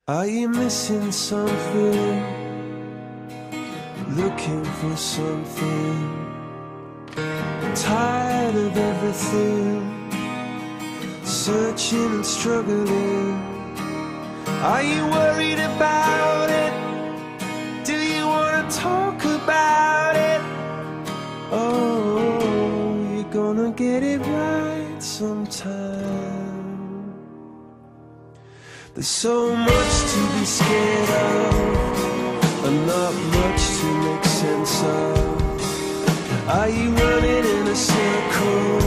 Are you missing something? Looking for something? Tired of everything? Searching and struggling? Are you worried about it? Do you want to talk about it? Oh, you're gonna get it right sometime. There's so much to be scared of, and not much to make sense of. Are you running in a circle?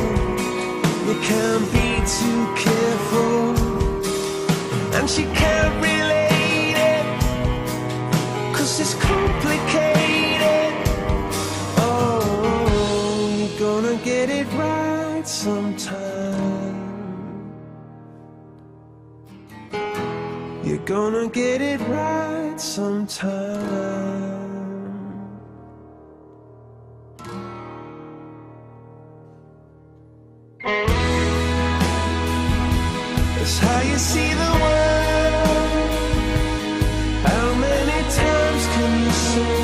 You can't be too careful, and she can't relate it, 'cause it's complicated. Oh, you're gonna get it right sometime. You're gonna get it right sometime. That's how you see the world. How many times can you say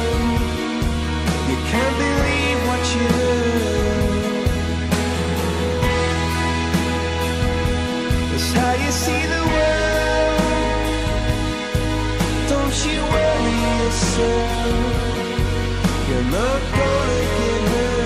you can't believe what you heard? That's how you see the world. Don't you worry yourself, you're not gonna get hurt.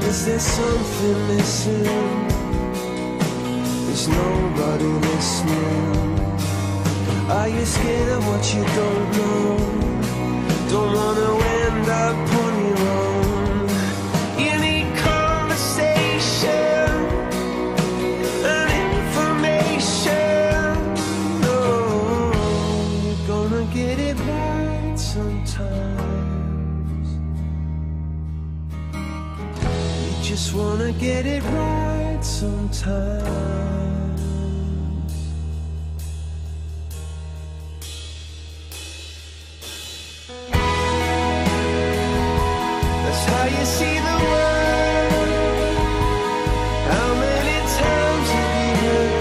Is there something missing? There's nobody listening. Are you scared of what you don't know? Don't wanna end up on your own. You need conversation and information. No, you're gonna get it right sometimes. You just wanna get it right sometimes. That's how you see the world. How many times have you heard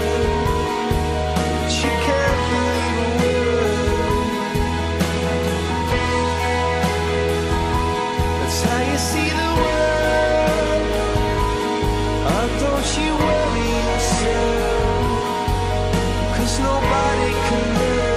that you can't believe a word? That's how you see the world. Oh, don't you worry yourself, 'cause nobody can learn.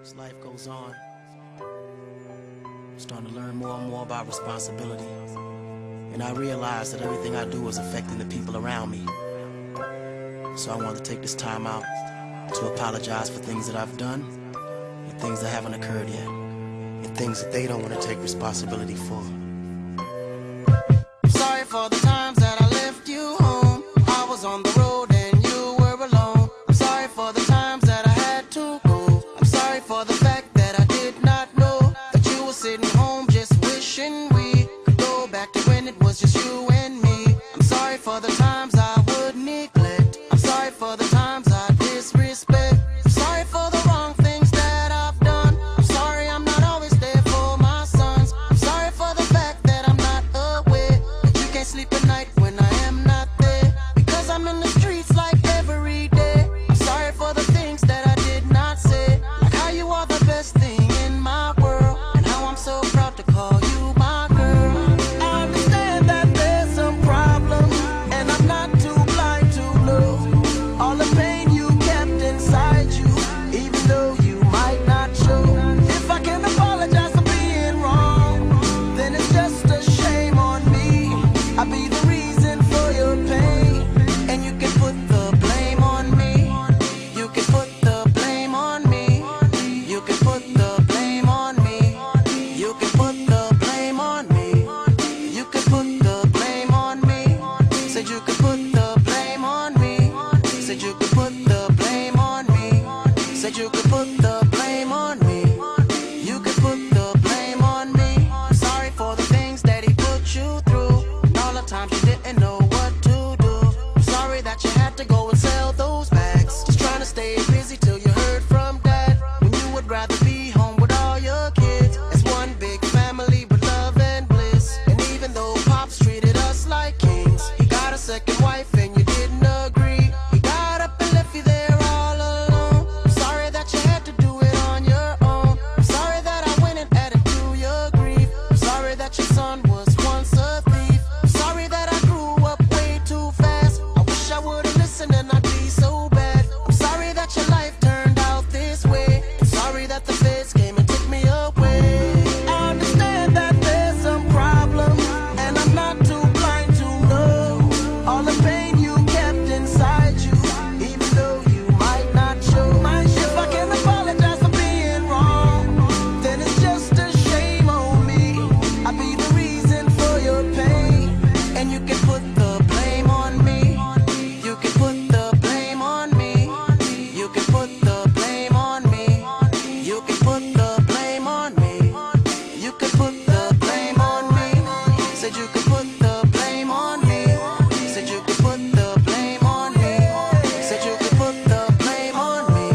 As life goes on, I'm starting to learn more and more about responsibility. And I realize that everything I do is affecting the people around me. So I want to take this time out to apologize for things that I've done and things that haven't occurred yet, and things that they don't want to take responsibility for. I'm sorry for the times that I left you home. I was on the road and you were alone. I'm sorry for the times that I had to go. I'm sorry for the fact that I did not know that you were sitting home just wishing we could go back to when it was just you and me. I'm sorry for the times I would neglect. I'm sorry for the times I disrespect. I'm sorry for the wrong things that I've done. I'm sorry I'm not always there for my sons. I'm sorry for the fact that I'm not aware that you can't sleep at night when I am not there, because I'm in the streets like every day. I'm sorry for the things that I did not say, like how you are the best thing in my world, and how I'm so proud to call you my girl. I understand that there's some problems, and I'm not too blind to know all the pain you kept inside you, even though you might not show. If I can apologize for being wrong, then it's just a shame on me. I'll be the reason for your pain, and you can put the blame on me. You can put the blame on me. You can put the blame on me. You can put the blame on me. You can put the blame on me. Said you could put the blame on me. Said you could put the blame on me. Said you could put the blame on me. You could put the blame on me. I'm sorry for the things that he put you through, and all the times you didn't know what to do. I'm sorry that you had to go and sell those bags, just trying to stay busy till you heard from dad, when you would rather be home with all your kids as one big family with love and bliss. And even though Pops treated us like kings, he got a second wife and you didn't agree. He got up and left you there all alone. I'm sorry that you had to do it on your own. I'm sorry that I went and added to your grief. I'm sorry that your son was once a thief. I'm sorry that I grew up way too fast. I wish I would've listened and I'd be so bad. I'm sorry that your life turned out this way. I'm sorry that the feds came and took me away. I understand that there's some problems, and I'm not too blind to know all the pain you kept inside you, even though you might not show. If I can apologize for being wrong, then it's just a shame on me. I'll be the reason for your pain, and you can put the blame on me. You can put the blame on me. You can put the blame on me. You can put the blame on me. You can put the blame on me. Said you could put the blame on me. Said you could put the blame on me. Said you could put the blame on me.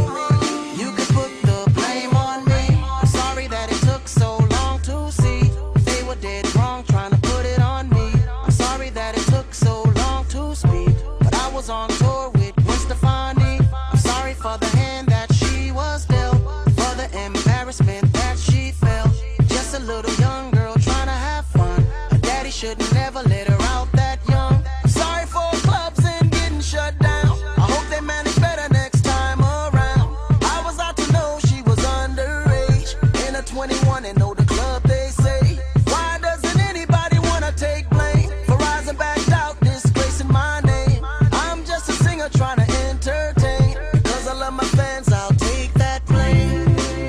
You could put the blame on me. I'm sorry that it took so long to see they were dead wrong trying to put it on me. I'm sorry that it took so long to speak, but I was on tour with Gwen Stefani. I'm sorry for the hand that she was dealt, for the embarrassment that she felt. Just a little young girl trying to have fun. Her daddy should never let her out that young. I'm sorry for clubs and getting shut down. I hope they manage better next time around. I was out to know she was underage, in her 21 and know the club they say. Why doesn't anybody wanna take blame for rising back out, disgracing my name? I'm just a singer trying to entertain. Because I love my fans, I'll take that blame.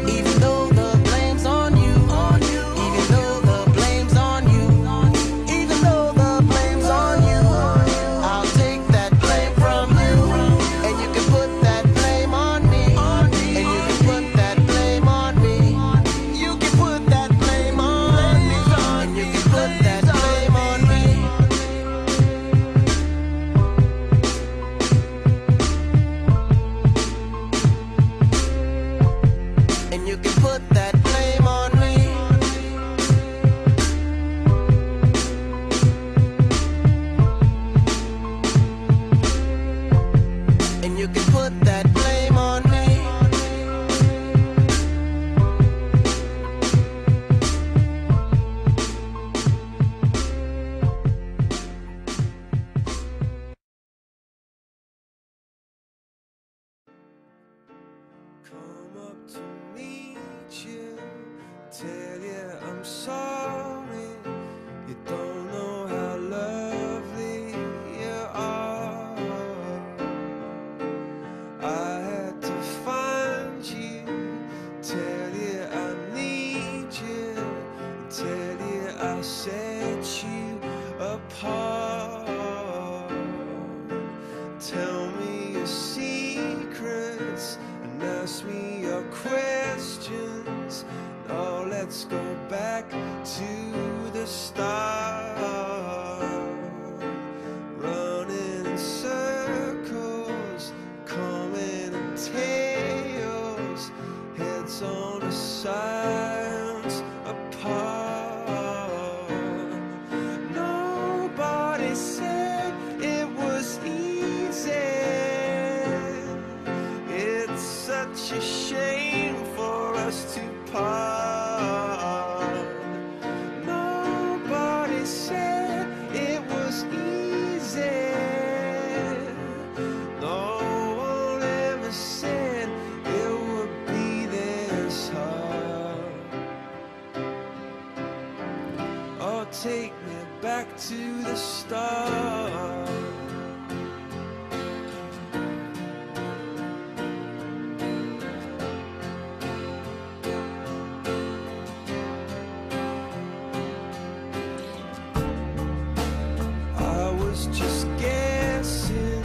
Even though the blame's on you. Even though the blame's on you. Even though the blame's on you. I'll take that blame from you. And you can put that blame on me. And you can put that blame on me. You can put that blame on me. And you can put that blame on me. And you can put that blame on me. And you can put that blame on me. Come up to me back to the start, running in circles, coming in tails, heads on the sides apart. Nobody said it was easy. It's such a shame for us to part. Nobody said it was easy. No one ever said it would be this hard. Oh, take me back to the start. Just guessing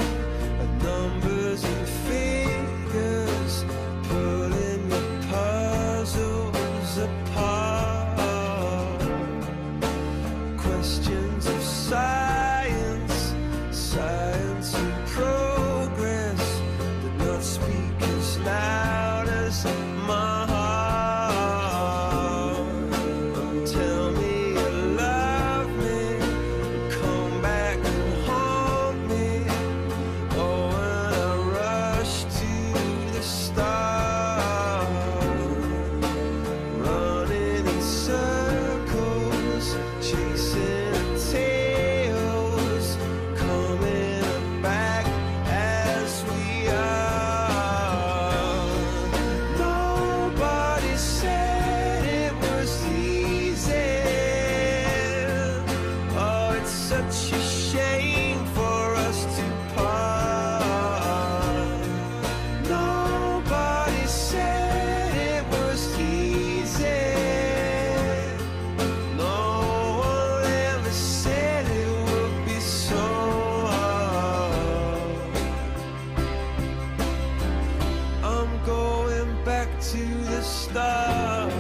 at numbers and figures, pulling the puzzles apart. Questions of science, science and progress did not speak as loud as my heart. Tell me you love me, come back and haunt me. Oh, when I rush to the start, running in circles, chasing tails, coming back as we are. Nobody said it was easy. Oh, it's such a shame for us to part. Nobody said it was easy. No one ever said it would be so hard. I'm going back to the start.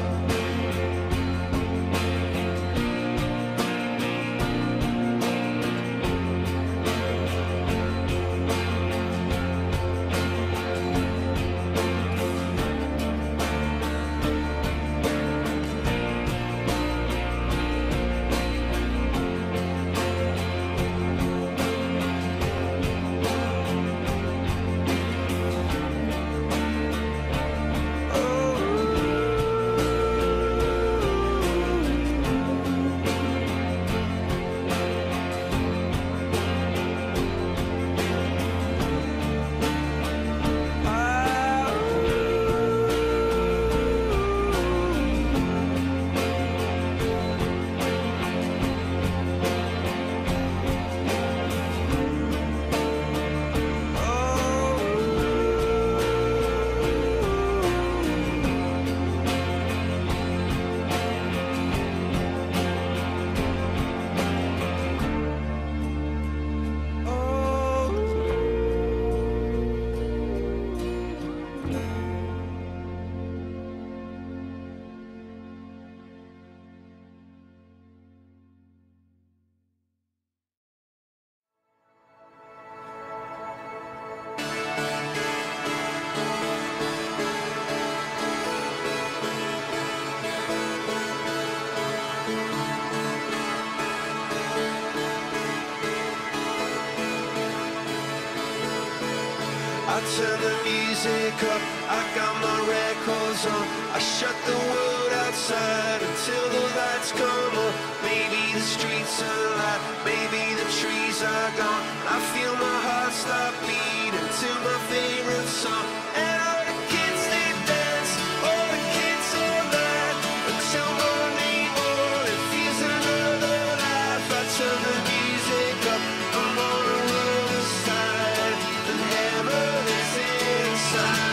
I turn the music up, I got my records on. I shut the world outside until the lights come on. Maybe the streets are alive, maybe the trees are gone. I feel my heart start beating to my favorite song. And all the kids, they dance, all the kids all night, until morning morning feels another life. I turn the music up, I'm on the other side, and heaven is inside.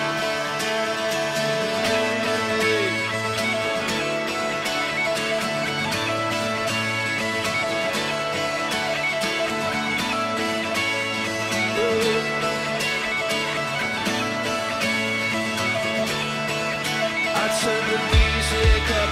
I turn the music up.